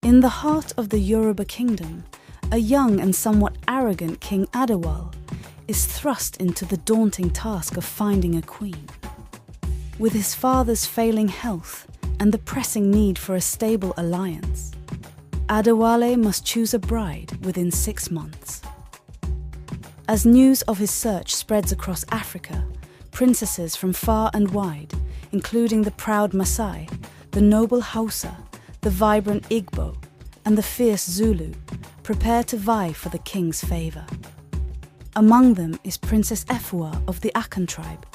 In the heart of the Yoruba kingdom, a young and somewhat arrogant King Adewale is thrust into the daunting task of finding a queen. With his father's failing health and the pressing need for a stable alliance, Adewale must choose a bride within 6 months. As news of his search spreads across Africa, princesses from far and wide, including the proud Maasai, the noble Hausa, the vibrant Igbo, and the fierce Zulu, prepare to vie for the king's favour. Among them is Princess Efua of the Akan tribe,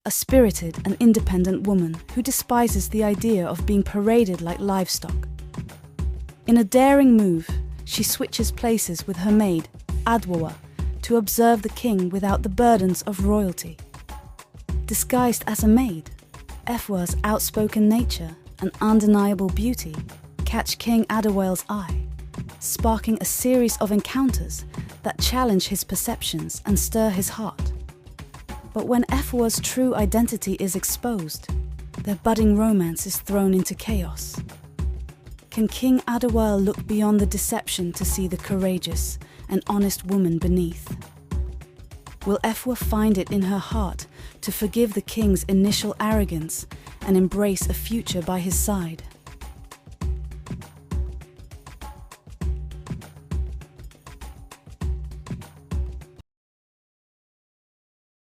a spirited and independent woman who despises the idea of being paraded like livestock. In a daring move, she switches places with her maid, Adwoa, to observe the king without the burdens of royalty. Disguised as a maid, Efua's outspoken nature and undeniable beauty catch King Adewale's eye, sparking a series of encounters that challenge his perceptions and stir his heart. But when Efua's true identity is exposed, their budding romance is thrown into chaos. Can King Adewale look beyond the deception to see the courageous and honest woman beneath? Will Efua find it in her heart to forgive the king's initial arrogance and embrace a future by his side?